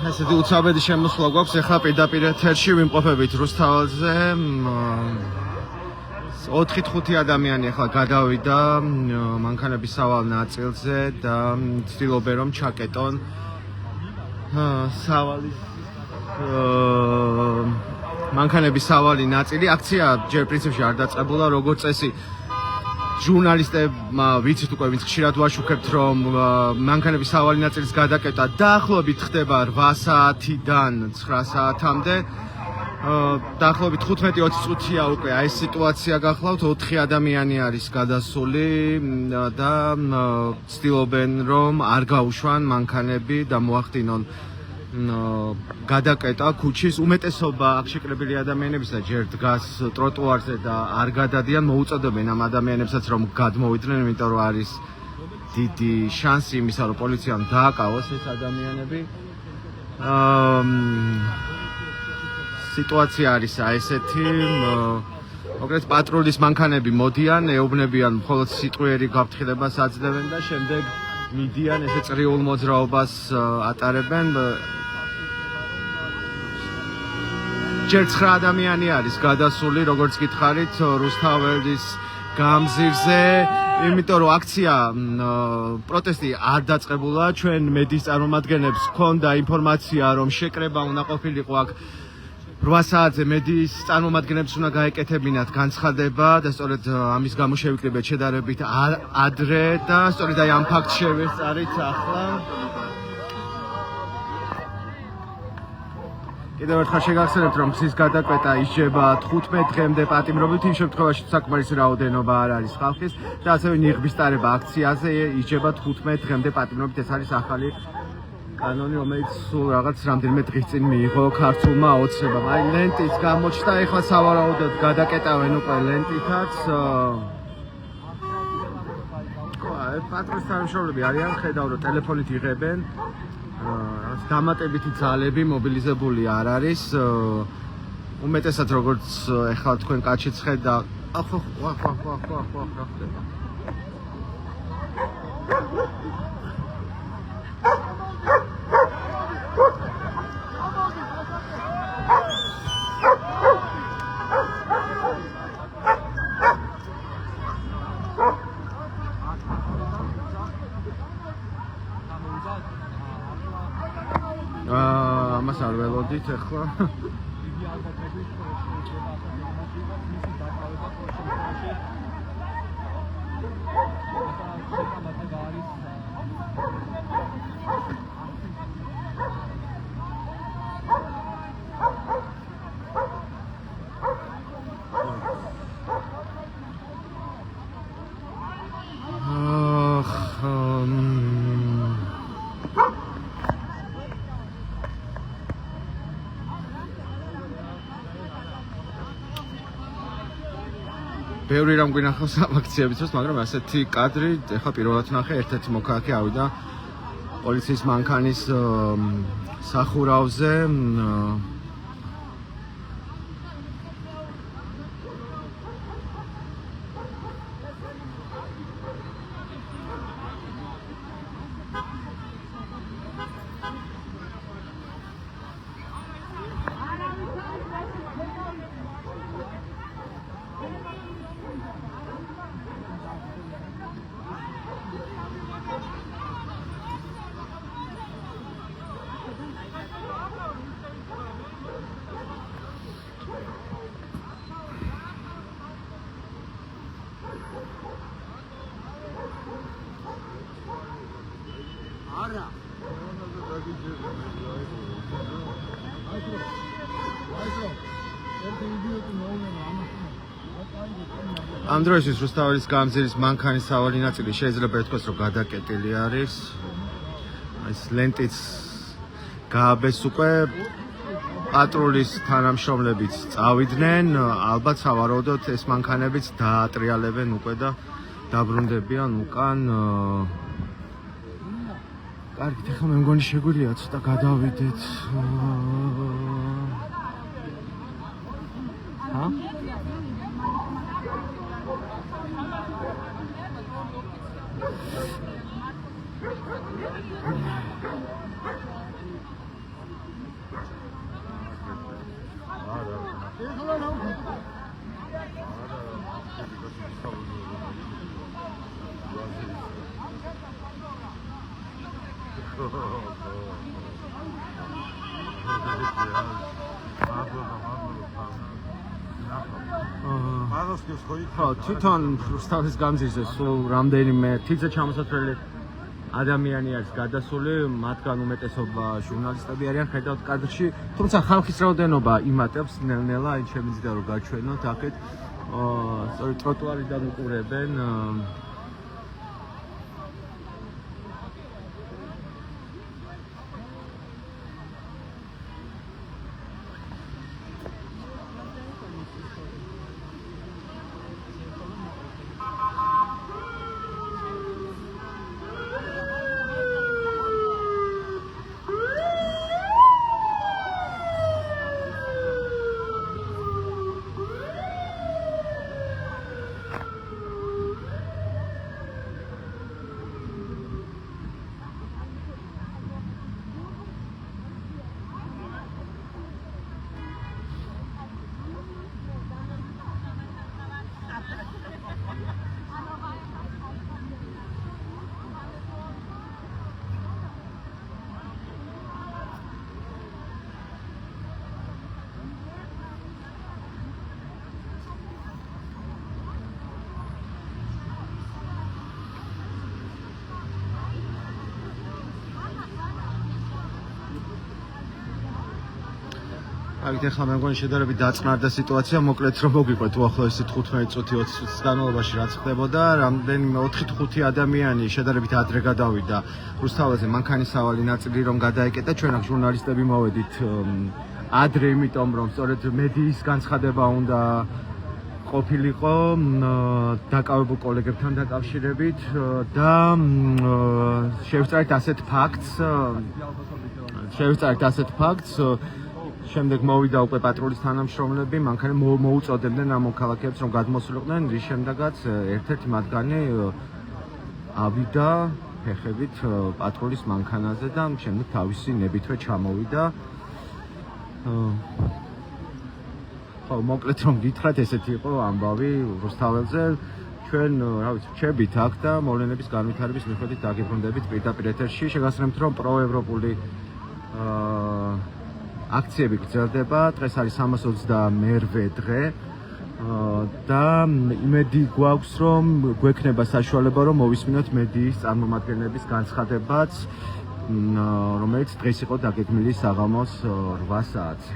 ესეთი უცაბედი შემოსვლა გვაქვს, ეხლა პირდაპირ ეთერში ვიმყოფებით რუსთაველზე. 4-5 ადამიანი ახლა გადავიდა მანქანების სავალ ნაწილზე და ცდილობენ რომ ჩაკეტონ სავალის მანქანების სავალი ნაწილი. აქცია ჯერ პრინციპში არ დაწყებულა, როგორც წესი ჟურნალისტებმა ვიცით უკვე ვინც ხშირად ვაშუქებთ რომ მანქანების სავალი ნაწილის გადაკეტვა დაახლოებით ხდება 8 საათიდან 9 საათამდე. დაახლოებით 15-20 წუთია უკვე აი ეს სიტუაცია გახლავთ, 4 ადამიანი არის გადასული და ცდილობენ რომ არ გაუშვან მანქანები და მოახდინონ გადაკეტა ქუჩის. უმეტესობა აქ შეკრებილი ადამიანებისა ჯერ დგას ტროტუარზე და არ გადადიან, მოუწოდებენ ამ ადამიანებსაც რომ გადმოვიდნენ, იმიტომ რომ არის დიდი შანსი იმისა, რომ პოლიციამ დააკავოს ეს ადამიანები. სიტუაცია არის ესეთი, მოკლედ პატრულის მანქანები მოდიან, ეუბნებიან მხოლოდ სიტყვიერი გაფრთხილებას აძლევენ და შემდეგ მიდიან ესე წრიულ მოძრაობას ატარებენ. ჯერ 9 ადამიანი არის გადასული, როგორც გითხარით, რუსთაველის გამზირზე, იმიტომ რომ აქცია პროტესტი არ დაწყებულა. ჩვენ მედიის წარმომადგენლებს ჰქონდა ინფორმაცია, რომ შეკრება უნდა ყოფილიყო აქ 8 საათზე. მედიის წარმომადგენლებს უნდა გაეკეთებინათ განცხადება და სწორედ ამის გამო შევიკრიბეთ შედარებით ადრე და სწორედ აი ამ ფაქტს შევესწარით ახლა. კიდევ ერთხელ შეგახსენებთ, რომ მზის გადაკვეტა ისჯება 15 დღემდე პატიმრობით, იმ შემთხვევაში საკმარისი რაოდენობა არ არის ხალხის და ასევე ნიღბის ტარება აქციაზე ისჯება 15 დღემდე პატიმრობით. ეს არის ახალი კანონი, რომელიც სულ რაღაც რამდენიმე დღის წინ მიიღო ქართულმა ოცნებამ. აი ლენტიც გამოჩნდა, ეხლა სავარაუდოდ გადაკეტავენ უკვე ლენტითაც. პატრულის თანამშრომლები არიან, ხედავ რომ ტელეფონით იღებენ. დამატებითი ძალები მობილიზებული არ არის. უმეტესად როგორც ეხლა თქვენ კაცშიც ხედა, რა ხდება? ამას არ ველოდით ახლა. ბევრი რამ გვინახავს ამ აქციების დროს, მაგრამ ასეთი კადრი ეხლა პირველად ვნახე, ერთ-ერთი მოქალაქე ავიდა პოლიციის მანქანის სახურავზე. ამ დროისთვის რუსთაველის გამზირის მანქანის სავალი ნაწილი შეიძლება ითქვას, რომ გადაკეტილი არის. ეს ლენტიც გააბეს უკვე პატრულის თანამშრომლებიც წავიდნენ, ალბათ სავარაუდოდ ეს მანქანებიც დაატრიალებენ უკვე და დაბრუნდებიან უკან. კარგით, ახლა მე მგონი შეგვიძლია ცოტა გადავიდეთ. ჰა? თვითონ რუსთავის გამზირზე სულ რამდენიმე თითზე ჩამოსათვლელი ადამიანი არის გადასული, მათგან უმეტესობა ჟურნალისტები არიან ხედავთ კადრში, თუმცა ხალხის რაოდენობა იმატებს ნელ-ნელა, აი შემიძლია რომ გაჩვენოთ აქეთ, სწორედ ტროტუარიდან უყურებენ აგით ახლა მე მგონი შედარებით დაწყნარდა სიტუაცია, მოკლედ რომ მოგიყვეთ უახლოესი 15 წუთი 20 წუთის განმავლობაში რაც ხდებოდა, რამდენიმე 4-5 ადამიანი შედარებით ადრე გადავიდა რუსთაველზე მანქანის სავალი ნაწილი რომ გადაეკეტა, ჩვენ აქ ჟურნალისტები მოვედით ადრე, იმიტომ რომ სწორედ მედიის განცხადება უნდა ყოფილიყო დაკავებულ კოლეგებთან დაკავშირებით და შევწარით ასეთ ფაქტს, შემდეგ მოვიდა უკვე პატრულის თანამშრომლები, მანქანა მოუწოდებდნენ ამ მოქალაქეებს რომ გადმოსულიყვნენ, რის შემდეგაც ერთ-ერთი მათგანი ავიდა ფეხებით პატრულის მანქანაზე და შემდეგ თავისი ნებითვე ჩამოვიდა. ხო, მოკლედ რომ გითხრათ, ესეთი იყო ამბავი რუსთაველზე. ჩვენ, რა ვიცი, ვჩებით აქ და მოვლენების განვითარების მიხედვით დაგიბრუნდებით პირდაპირ ეთერში. შეგასწრებთ, რომ პროევროპული აქციები გრძელდება, დღეს არის 328-მე დღე და იმედი გვაქვს, რომ გვექნება საშუალება, რომ მოვისმინოთ მედიის წარმომადგენლების განცხადებაც, რომელიც დღეს იყო დაგეგმილი საღამოს 8 საათზე.